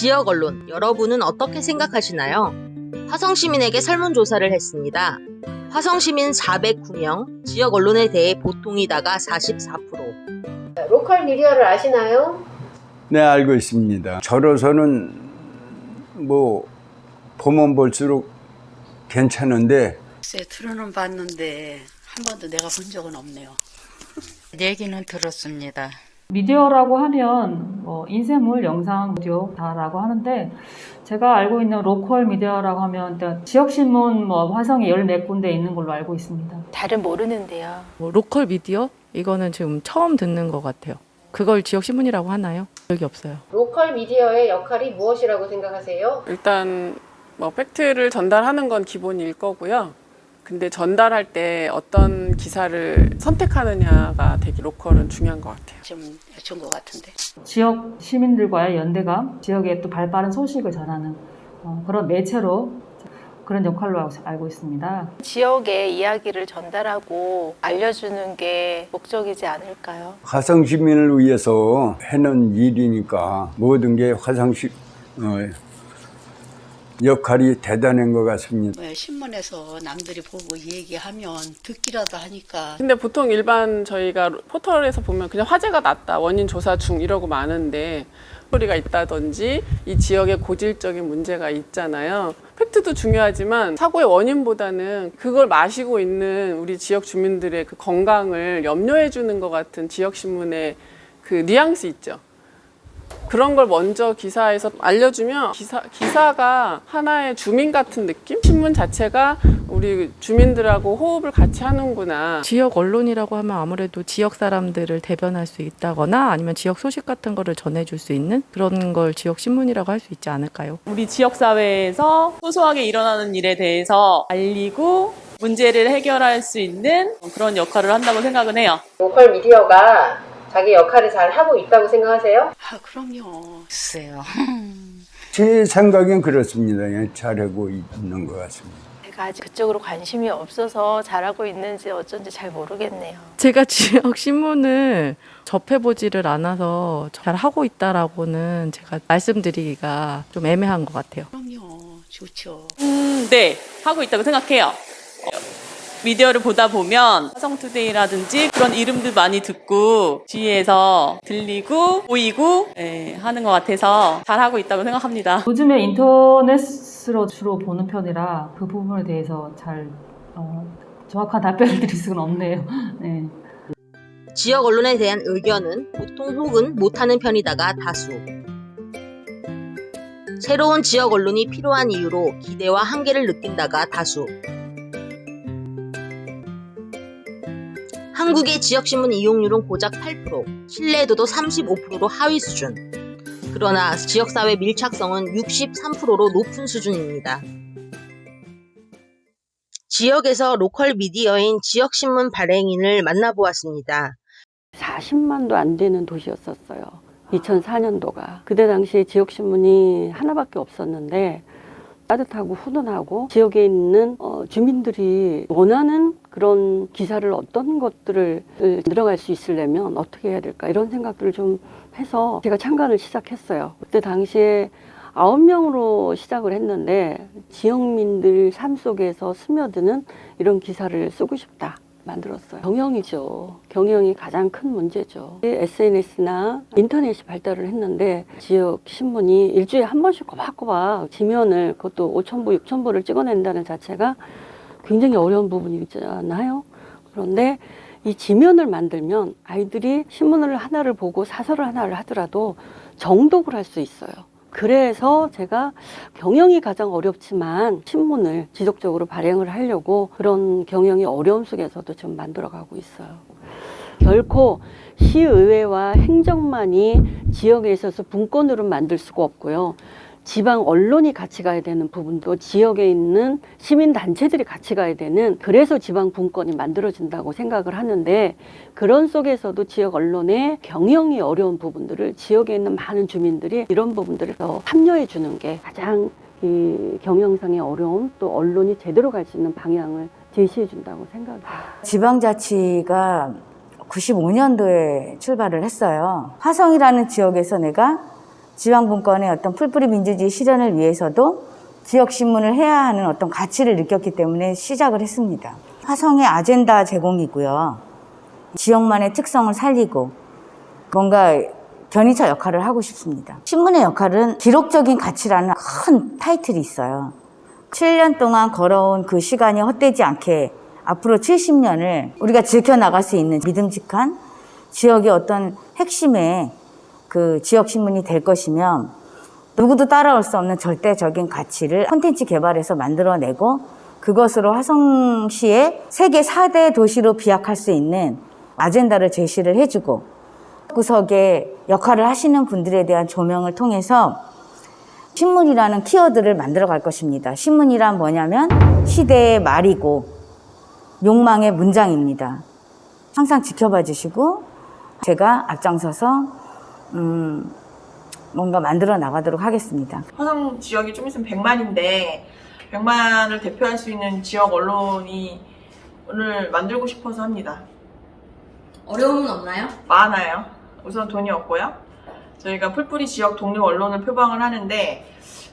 지역 언론, 여러분은 어떻게 생각하시나요? 화성시민에게 설문조사를 했습니다. 화성시민 409명, 지역 언론에 대해 보통이다가 44%. 로컬 미디어를 아시나요? 네, 알고 있습니다. 저로서는 뭐 보면 볼수록 괜찮은데 글쎄 들어는 봤는데 한 번도 내가 본 적은 없네요. 얘기는 들었습니다. 미디어라고 하면 인쇄물, 영상, 오디오 다라고 하는데 제가 알고 있는 로컬 미디어라고 하면 지역신문 화성에 14군데 있는 걸로 알고 있습니다. 잘은 모르는데요. 로컬 미디어? 이거는 지금 처음 듣는 것 같아요. 그걸 지역신문이라고 하나요? 여기 없어요. 로컬 미디어의 역할이 무엇이라고 생각하세요? 일단 팩트를 전달하는 건 기본일 거고요. 근데 전달할 때 어떤 기사를 선택하느냐가 되게 로컬은 중요한 것 같아요. 좀 좋은 것 같은데. 지역 시민들과의 연대감, 지역의 또 발빠른 소식을 전하는 그런 매체로 그런 역할로 알고 있습니다. 지역의 이야기를 전달하고 알려주는 게 목적이지 않을까요? 화성 시민을 위해서 해놓은 일이니까 모든 게 화성시 역할이 대단한 것 같습니다. 신문에서 남들이 보고 얘기하면 듣기라도 하니까. 근데 보통 일반 저희가 포털에서 보면 그냥 화재가 났다, 원인 조사 중 이러고 마는데 소리가 있다든지 이 지역에 고질적인 문제가 있잖아요. 팩트도 중요하지만 사고의 원인보다는 그걸 마시고 있는 우리 지역 주민들의 그 건강을 염려해 주는 것 같은 지역신문의 그 뉘앙스 있죠. 그런 걸 먼저 기사에서 알려주면 기사가 하나의 주민 같은 느낌? 신문 자체가 우리 주민들하고 호흡을 같이 하는구나. 지역 언론이라고 하면 아무래도 지역 사람들을 대변할 수 있다거나 아니면 지역 소식 같은 거를 전해줄 수 있는 그런 걸 지역 신문이라고 할 수 있지 않을까요? 우리 지역사회에서 소소하게 일어나는 일에 대해서 알리고 문제를 해결할 수 있는 그런 역할을 한다고 생각은 해요. 로컬 미디어가 자기 역할을 잘 하고 있다고 생각하세요? 그럼요. 글쎄요. 제 생각엔 그렇습니다. 잘하고 있는 것 같습니다. 제가 아직 그쪽으로 관심이 없어서 잘하고 있는지 어쩐지 잘 모르겠네요. 제가 지역 신문을 접해보지를 않아서 잘 하고 있다라고는 제가 말씀드리기가 좀 애매한 것 같아요. 그럼요. 좋죠. 네, 하고 있다고 생각해요. 미디어를 보다 보면 화성투데이라든지 그런 이름들 많이 듣고 주위에서 들리고 보이고 하는 것 같아서 잘하고 있다고 생각합니다. 요즘에 인터넷으로 주로 보는 편이라 그 부분에 대해서 잘 정확한 답변을 드릴 수는 없네요. 네. 지역 언론에 대한 의견은 보통 혹은 못하는 편이다가 다수. 새로운 지역 언론이 필요한 이유로 기대와 한계를 느낀다가 다수. 한국의 지역신문 이용률은 고작 8%, 신뢰도도 35%로 하위 수준. 그러나 지역사회 밀착성은 63%로 높은 수준입니다. 지역에서 로컬 미디어인 지역신문 발행인을 만나보았습니다. 40만도 안 되는 도시였었어요. 2004년도가. 그때 당시에 지역신문이 하나밖에 없었는데 따뜻하고 훈훈하고 지역에 있는 주민들이 원하는 그런 기사를 어떤 것들을 들어갈 수 있으려면 어떻게 해야 될까 이런 생각들을 좀 해서 제가 창간을 시작했어요. 그때 당시에 9명으로 시작을 했는데 지역민들 삶 속에서 스며드는 이런 기사를 쓰고 싶다. 만들었어요. 경영이죠. 경영이 가장 큰 문제죠. SNS나 인터넷이 발달을 했는데 지역 신문이 일주일에 한 번씩 꼬박꼬박 지면을 그것도 5,000부, 6,000부를 찍어낸다는 자체가 굉장히 어려운 부분이잖아요. 그런데 이 지면을 만들면 아이들이 신문을 하나를 보고 사설을 하나를 하더라도 정독을 할 수 있어요. 그래서 제가 경영이 가장 어렵지만 신문을 지속적으로 발행을 하려고 그런 경영이 어려움 속에서도 좀 만들어가고 있어요. 결코 시의회와 행정만이 지역에 있어서 분권으로 만들 수가 없고요. 지방 언론이 같이 가야 되는 부분도 지역에 있는 시민단체들이 같이 가야 되는, 그래서 지방 분권이 만들어진다고 생각을 하는데, 그런 속에서도 지역 언론의 경영이 어려운 부분들을 지역에 있는 많은 주민들이 이런 부분들을 더 참여해 주는 게 가장 이 경영상의 어려움, 또 언론이 제대로 갈 수 있는 방향을 제시해 준다고 생각해요. 지방자치가 95년도에 출발을 했어요. 화성이라는 지역에서 내가 지방분권의 어떤 풀뿌리 민주주의 실현을 위해서도 지역신문을 해야 하는 어떤 가치를 느꼈기 때문에 시작을 했습니다. 화성의 아젠다 제공이고요. 지역만의 특성을 살리고 뭔가 견인차 역할을 하고 싶습니다. 신문의 역할은 기록적인 가치라는 큰 타이틀이 있어요. 7년 동안 걸어온 그 시간이 헛되지 않게 앞으로 70년을 우리가 지켜나갈 수 있는 믿음직한 지역의 어떤 핵심의 그 지역신문이 될 것이며 누구도 따라올 수 없는 절대적인 가치를 콘텐츠 개발해서 만들어내고 그것으로 화성시의 세계 4대 도시로 비약할 수 있는 아젠다를 제시를 해주고 구석에 역할을 하시는 분들에 대한 조명을 통해서 신문이라는 키워드를 만들어 갈 것입니다. 신문이란 뭐냐면 시대의 말이고 욕망의 문장입니다. 항상 지켜봐 주시고 제가 앞장서서 뭔가 만들어 나가도록 하겠습니다. 화성 지역이 좀 있으면 100만인데 100만을 대표할 수 있는 지역 언론을 만들고 싶어서 합니다. 어려움은 없나요? 많아요. 우선 돈이 없고요. 저희가 풀뿌리 지역 독립 언론을 표방을 하는데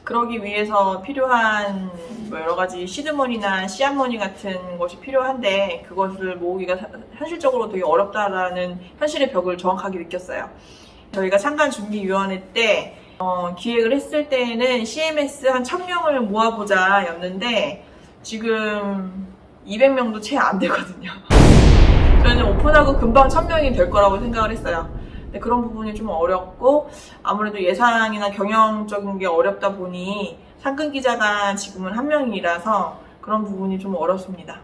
그러기 위해서 필요한 여러 가지 시드머니나 씨앗머니 같은 것이 필요한데 그것을 모으기가 현실적으로 되게 어렵다라는 현실의 벽을 정확하게 느꼈어요. 저희가 창간준비위원회 때 기획을 했을 때에는 CMS 한 1000명을 모아보자 였는데 지금 200명도 채 안 되거든요. 저희는 오픈하고 금방 1000명이 될 거라고 생각을 했어요. 근데 그런 부분이 좀 어렵고 아무래도 예산이나 경영적인 게 어렵다 보니 상근 기자가 지금은 1명이라서 그런 부분이 좀 어렵습니다.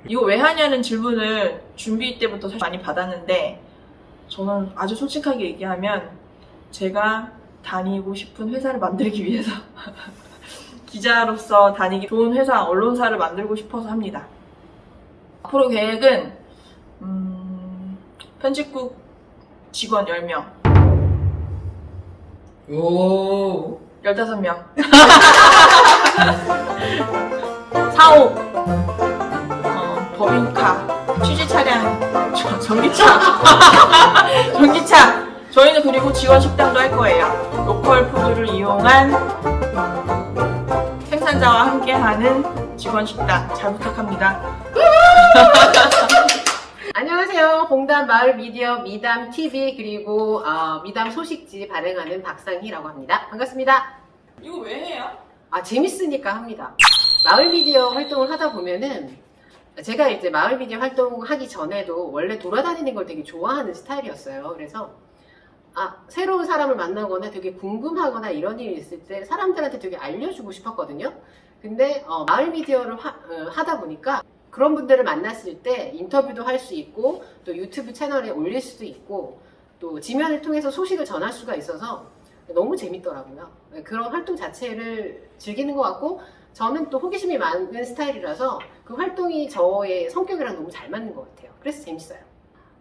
이거 왜 하냐는 질문을 준비 때부터 사실 많이 받았는데 저는 아주 솔직하게 얘기하면 제가 다니고 싶은 회사를 만들기 위해서 기자로서 다니기 좋은 회사, 언론사를 만들고 싶어서 합니다. 앞으로 계획은 편집국 직원 10명. 오. 15명. 사옥. 법인카. 취재 차량. 전기차. 전기차. 저희는 그리고 지원 식당도 할 거예요. 로컬 푸드를 이용한 생산자와 함께하는 지원 식당. 잘 부탁합니다. 안녕하세요. 봉담 마을 미디어 미담 TV 그리고 미담 소식지 발행하는 박상희라고 합니다. 반갑습니다. 이거 왜 해요? 재밌으니까 합니다. 마을 미디어 활동을 하다 보면은 제가 이제 마을 미디어 활동하기 전에도 원래 돌아다니는 걸 되게 좋아하는 스타일이었어요. 그래서 새로운 사람을 만나거나 되게 궁금하거나 이런 일이 있을 때 사람들한테 되게 알려주고 싶었거든요. 근데 마을 미디어를 하다 보니까 그런 분들을 만났을 때 인터뷰도 할 수 있고 또 유튜브 채널에 올릴 수도 있고 또 지면을 통해서 소식을 전할 수가 있어서 너무 재밌더라고요. 그런 활동 자체를 즐기는 것 같고 저는 또 호기심이 많은 스타일이라서 그 활동이 저의 성격이랑 너무 잘 맞는 것 같아요. 그래서 재밌어요.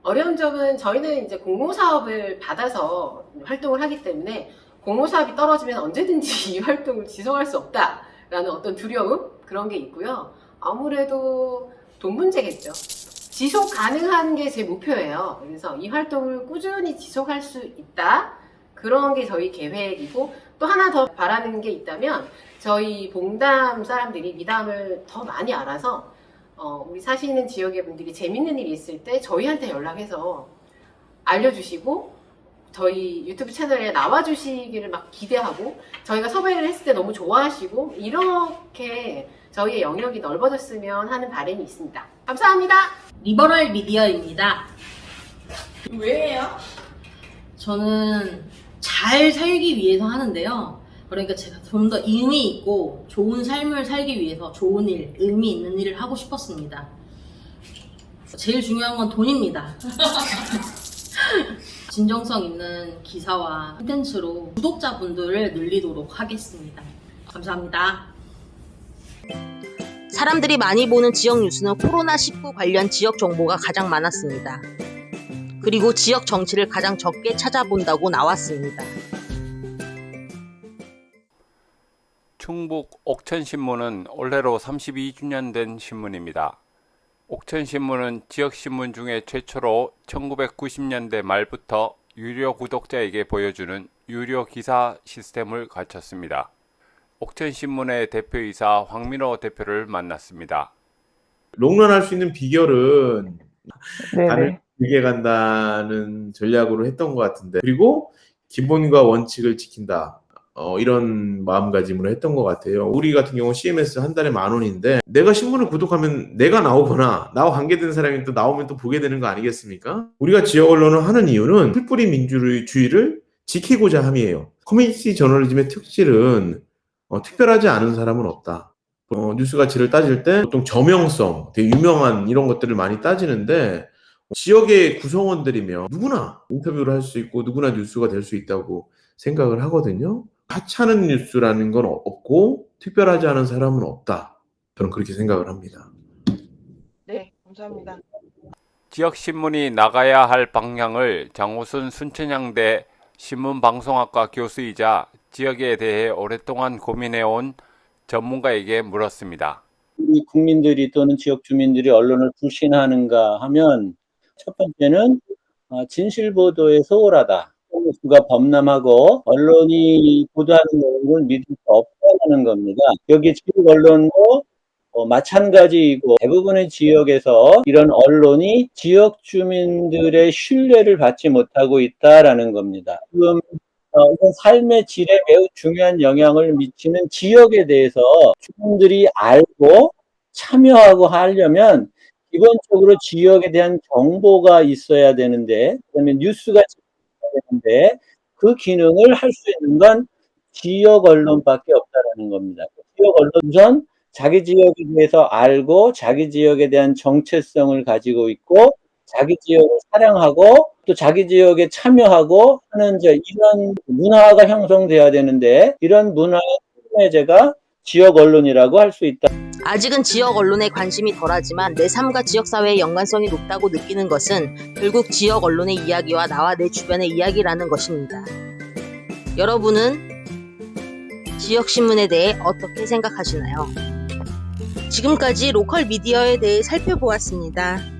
어려운 점은 저희는 이제 공모사업을 받아서 활동을 하기 때문에 공모사업이 떨어지면 언제든지 이 활동을 지속할 수 없다라는 어떤 두려움 그런 게 있고요. 아무래도 돈 문제겠죠. 지속 가능한 게 제 목표예요. 그래서 이 활동을 꾸준히 지속할 수 있다. 그런 게 저희 계획이고 또 하나 더 바라는 게 있다면 저희 봉담 사람들이 미담을 더 많이 알아서 우리 사시는 지역의 분들이 재밌는 일이 있을 때 저희한테 연락해서 알려주시고 저희 유튜브 채널에 나와주시기를 막 기대하고 저희가 섭외를 했을 때 너무 좋아하시고 이렇게 저희의 영역이 넓어졌으면 하는 바람이 있습니다. 감사합니다. 리버럴 미디어입니다. 왜 해요? 저는 잘 살기 위해서 하는데요. 그러니까 제가 좀 더 의미 있고 좋은 삶을 살기 위해서 좋은 일, 의미 있는 일을 하고 싶었습니다. 제일 중요한 건 돈입니다. 진정성 있는 기사와 콘텐츠로 구독자분들을 늘리도록 하겠습니다. 감사합니다. 사람들이 많이 보는 지역 뉴스는 코로나19 관련 지역 정보가 가장 많았습니다. 그리고 지역 정치를 가장 적게 찾아본다고 나왔습니다. 충북 옥천신문은 올해로 32주년 된 신문입니다. 옥천신문은 지역신문 중에 최초로 1990년대 말부터 유료 구독자에게 보여주는 유료 기사 시스템을 갖췄습니다. 옥천신문의 대표이사 황민호 대표를 만났습니다. 롱런할 수 있는 비결은 네네. 단을 길게 간다는 전략으로 했던 것 같은데, 그리고 기본과 원칙을 지킨다. 이런 마음가짐으로 했던 것 같아요. 우리 같은 경우 CMS 한 달에 10,000원인데 내가 신문을 구독하면 내가 나오거나 나와 관계된 사람이 또 나오면 또 보게 되는 거 아니겠습니까? 우리가 지역 언론을 하는 이유는 풀뿌리 민주주의를 지키고자 함이에요. 커뮤니티 저널리즘의 특질은 특별하지 않은 사람은 없다. 뉴스 가치를 따질 때 보통 저명성, 되게 유명한 이런 것들을 많이 따지는데 지역의 구성원들이면 누구나 인터뷰를 할 수 있고 누구나 뉴스가 될 수 있다고 생각을 하거든요. 하찮은 뉴스라는 건 없고 특별하지 않은 사람은 없다. 저는 그렇게 생각을 합니다. 네, 감사합니다. 지역신문이 나가야 할 방향을 장호순 순천향대 신문방송학과 교수이자 지역에 대해 오랫동안 고민해온 전문가에게 물었습니다. 우리 국민들이 또는 지역 주민들이 언론을 불신하는가 하면 첫 번째는 진실보도에 소홀하다. 뉴스가 범람하고 언론이 보도하는 내용을 믿을 수 없다는 겁니다. 여기 지역 언론도 마찬가지이고 대부분의 지역에서 이런 언론이 지역 주민들의 신뢰를 받지 못하고 있다라는 겁니다. 지금 삶의 질에 매우 중요한 영향을 미치는 지역에 대해서 주민들이 알고 참여하고 하려면 기본적으로 지역에 대한 정보가 있어야 되는데, 그다음에 뉴스가 있어야 되는데 그 기능을 할 수 있는 건 지역 언론밖에 없다라는 겁니다. 지역 언론 우선 자기 지역에 대해서 알고 자기 지역에 대한 정체성을 가지고 있고 자기 지역을 사랑하고 또 자기 지역에 참여하고 하는 이런 문화가 형성돼야 되는데, 이런 문화의 매제가 지역 언론이라고 할 수 있다. 아직은 지역 언론에 관심이 덜하지만 내 삶과 지역사회의 연관성이 높다고 느끼는 것은 결국 지역 언론의 이야기와 나와 내 주변의 이야기라는 것입니다. 여러분은 지역신문에 대해 어떻게 생각하시나요? 지금까지 로컬 미디어에 대해 살펴보았습니다.